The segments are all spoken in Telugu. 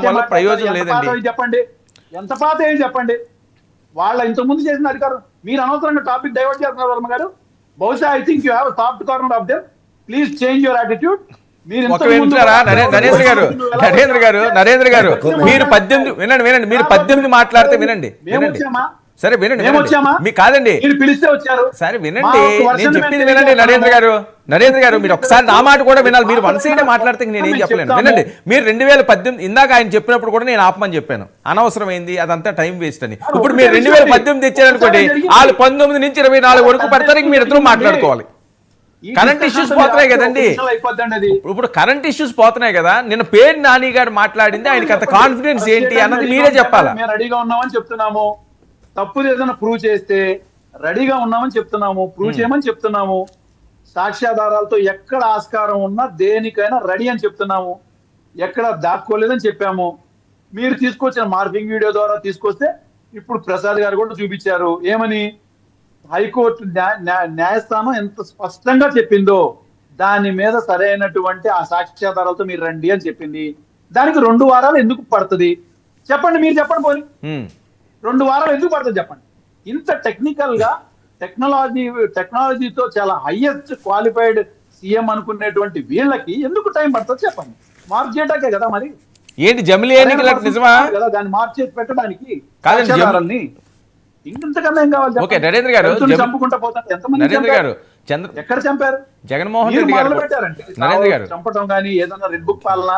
వల్ల ప్రయోజనం లేదండి. చెప్పండి, ఎంత పాత ఏం చెప్పండి. వాళ్ళ ఇంతకుముందు చేసిన అధికారం మీరు అనవసరంగా టాపిక్ డైవర్ట్ చేస్తున్నారు వర్మ గారు. బహుశా I think you have soft corner of them. Please change your attitude. Narendra గారు మీరు 18 వినండి మీరు 18 మాట్లాడితే వినండి సరే వినండి మీ కాదండి మీరు పిలిస్తే వచ్చారు సరే వినండి నేను చెప్పింది వినండి నరేంద్ర గారు మీరు ఒకసారి నా మాట కూడా వినాలి. మీరు వన్ సైడే మాట్లాడితే నేను ఏం చెప్పలేను. వినండి మీరు 2018 ఇందాక ఆయన చెప్పినప్పుడు కూడా నేను ఆపమని చెప్పాను. అనవసరమైంది అదంతా టైం వేస్ట్ అని. ఇప్పుడు మీరు 2018 తెచ్చారనుకోండి వాళ్ళు 19 నుంచి 24 వరకు పెడతారు. ఇంక మీరు ఇద్దరు మాట్లాడుకోవాలి. కరెంట్ ఇష్యూస్ పోతున్నాయి కదండి. ఇప్పుడు కరెంట్ ఇష్యూస్ పోతున్నాయి కదా. నిన్న పేరు నాని గారు మాట్లాడింది ఆయనకి అంత కాన్ఫిడెన్స్ ఏంటి అన్నది మీరే చెప్పాలా. మేము రెడీగా ఉన్నామని చెప్తున్నాము. తప్పులు ఏదైనా ప్రూవ్ చేస్తే రెడీగా ఉన్నామని చెప్తున్నాము. ప్రూవ్ చేయమని చెప్తున్నాము. సాక్ష్యాధారాలతో ఎక్కడ ఆస్కారం ఉన్నా దేనికైనా రెడీ అని చెప్తున్నాము. ఎక్కడ దాక్కోలేదని చెప్పాము. మీరు తీసుకొచ్చిన మార్పింగ్ వీడియో ద్వారా తీసుకొస్తే ఇప్పుడు ప్రసాద్ గారు కూడా చూపించారు. ఏమని హైకోర్టు న్యాయస్థానం ఎంత స్పష్టంగా చెప్పిందో దాని మీద సరైనటువంటి ఆ సాక్ష్యాధారాలతో మీరు రండి అని చెప్పింది. దానికి 2 వారాలు ఎందుకు పడుతుంది చెప్పండి. మీరు చెప్పండి. పోనీ 2 వారాలు ఎందుకు పడుతుంది చెప్పండి. ఇంత టెక్నికల్ గా టెక్నాలజీతో చాలా హైయెస్ట్ క్వాలిఫైడ్ సీఎం అనుకునేటువంటి వీళ్ళకి ఎందుకు టైం పడుతుంది చెప్పండి. మార్క్ చేయడానికే కదా. మరి ఏంటి జమిలీ ఎన్నికల నిజమా కదా దాన్ని మార్క్ చేసి పెట్టడానికి కాదండి. ఇంతకన్నా ఏం కావాలి. ఓకే నరేంద్ర గారు చంపుకుంటా పోతారు. ఎంతమంది నరేంద్ర గారు ఎక్కడ చంపారు? జగన్మోహన్ రెడ్డి గారు పెట్టారంటే నరేంద్ర గారు చంపడం కానీ ఏదన్నా రెడ్ బుక్ పాలన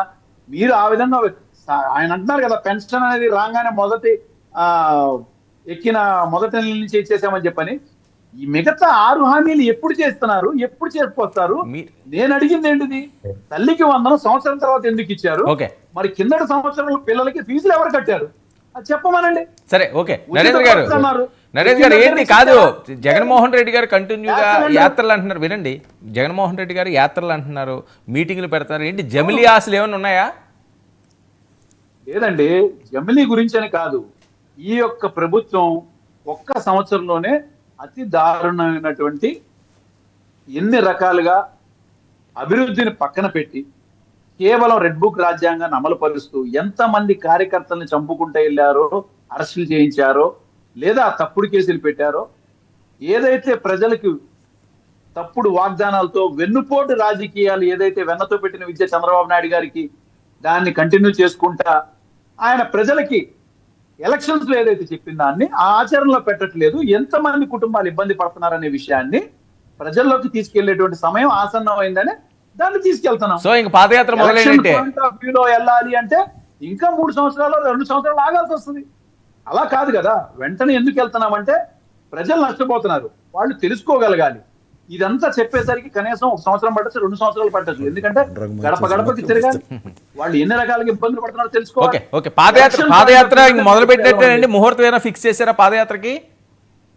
మీరు ఆ విధంగా ఆయన అంటున్నారు కదా పెన్షన్ అనేది రాగానే ఎక్కిన మొదటి నెల నుంచి ఇచ్చేసామని చెప్పని. ఈ మిగతా 6 హామీలు ఎప్పుడు చేస్తున్నారు, ఎప్పుడు చేసుకొస్తారు? నేను అడిగింది ఏంటిది? తల్లికి 100 సంవత్సరం తర్వాత ఎందుకు ఇచ్చారు? మరి కిందటి సంవత్సరం పిల్లలకి ఫీజులు ఎవరు కట్టారు? అది చెప్పమనండి. సరే ఓకే నరేంద్ర గారు ఏంటి కాదు జగన్మోహన్ రెడ్డి గారు కంటిన్యూగా యాత్రలు అంటున్నారు. వినండి జగన్మోహన్ రెడ్డి గారు యాత్రలు అంటున్నారు, మీటింగ్లు పెడతారు. ఏంటి జమిలీ ఆశలు ఏమైనా ఉన్నాయా? లేదండి, జమిలీ గురించి అని కాదు. ఈ యొక్క ప్రభుత్వం ఒక్క సంవత్సరంలోనే అతి దారుణమైనటువంటి ఎన్ని రకాలుగా అభివృద్ధిని పక్కన పెట్టి కేవలం రెడ్ బుక్ రాజ్యాంగాన్ని అమలు పరుస్తూ ఎంతమంది కార్యకర్తల్ని చంపుకుంటూ వెళ్ళారో, అరెస్టులు చేయించారో, లేదా తప్పుడు కేసులు పెట్టారో, ఏదైతే ప్రజలకు తప్పుడు వాగ్దానాలతో వెన్నుపోటు రాజకీయాలు ఏదైతే వెన్నతో పెట్టిన విద్య చంద్రబాబు నాయుడు గారికి దాన్ని కంటిన్యూ చేసుకుంటా ఆయన ప్రజలకి ఎలక్షన్స్ లో ఏదైతే చెప్పిన దాన్ని ఆ ఆచరణలో పెట్టట్లేదు. ఎంతమంది కుటుంబాలు ఇబ్బంది పడుతున్నారనే విషయాన్ని ప్రజల్లోకి తీసుకెళ్లేటువంటి సమయం ఆసన్నమైందని దాన్ని తీసుకెళ్తున్నాం. సో ఇంక పాదయాత్ర మొదలైనట్టే. వెళ్ళాలి అంటే ఇంకా 3 సంవత్సరాలు 2 సంవత్సరాలు ఆగాల్సి వస్తుంది. అలా కాదు కదా. వెంటనే ఎందుకు వెళ్తున్నామంటే ప్రజలు నష్టపోతున్నారు, వాళ్ళు తెలుసుకోగలగాలి. ఇదంతా చెప్పేసరికి కనీసం 1 సంవత్సరం పట్టచ్చు, 2 సంవత్సరాలు పట్టచ్చు. ఎందుకంటే గడప గడపకి తిరగాలి, వాళ్ళు ఎన్ని రకాలుగా ఇబ్బందులు పడుతున్నారో తెలుసుకోవాలి. పాదయాత్ర మొదలు పెట్టినట్టేనండి. ముహూర్తం ఏమైనా ఫిక్స్ చేశారా పాదయాత్రకి?